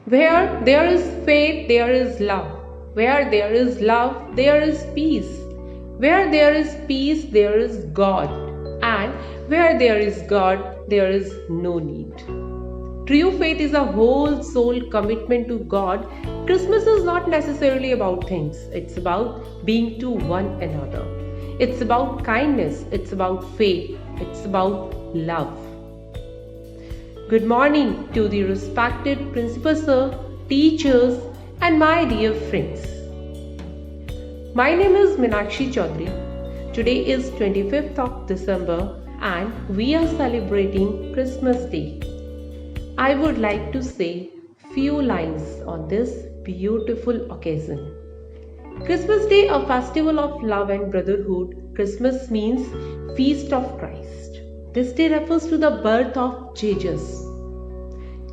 Where there is faith, there is love. Where there is love, there is peace. Where there is peace, there is God. And where there is God, there is no need. True faith is a whole soul commitment to God. Christmas is not necessarily about things. It's about being to one another. It's about kindness. It's about faith. It's about love. Good morning to the respected principal sir, teachers, and my dear friends. My name is Meenakshi Chaudhary. Today is 25th of December and we are celebrating Christmas Day. I would like to say few lines on this beautiful occasion. Christmas Day, a festival of love and brotherhood. Christmas means Feast of Christ. This day refers to the birth of Jesus.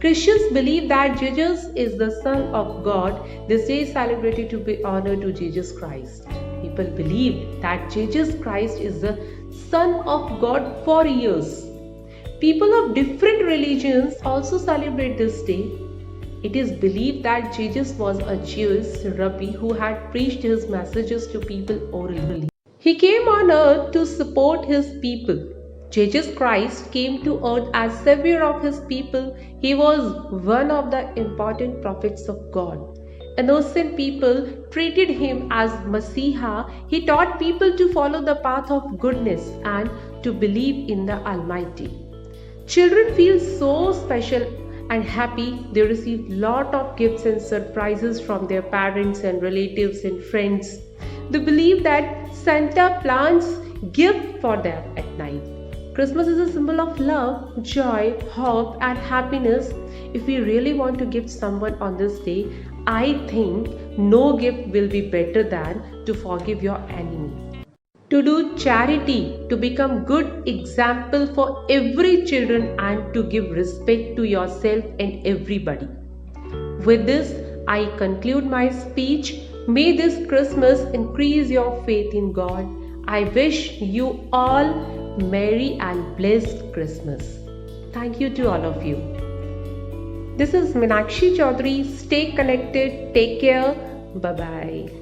Christians believe that Jesus is the Son of God. This day is celebrated to pay honor to Jesus Christ. People believed that Jesus Christ is the Son of God for years. People of different religions also celebrate this day. It is believed that Jesus was a Jewish rabbi who had preached his messages to people orally. He came on earth to support his people. Jesus Christ came to earth as savior of his people. He was one of the important prophets of God. Innocent people treated him as Messiah. He taught people to follow the path of goodness and to believe in the Almighty. Children feel so special and happy. They receive lot of gifts and surprises from their parents and relatives and friends. They believe that Santa plans gift for them at night. Christmas is a symbol of love, joy, hope and happiness. If we really want to gift someone on this day, I think no gift will be better than to forgive your enemy. To do charity, to become good example for every children and to give respect to yourself and everybody. With this, I conclude my speech. May this Christmas increase your faith in God. I wish you all Merry and blessed Christmas. Thank you to all of you. This is Meenakshi Chaudhary. Stay connected. Take care. Bye-bye.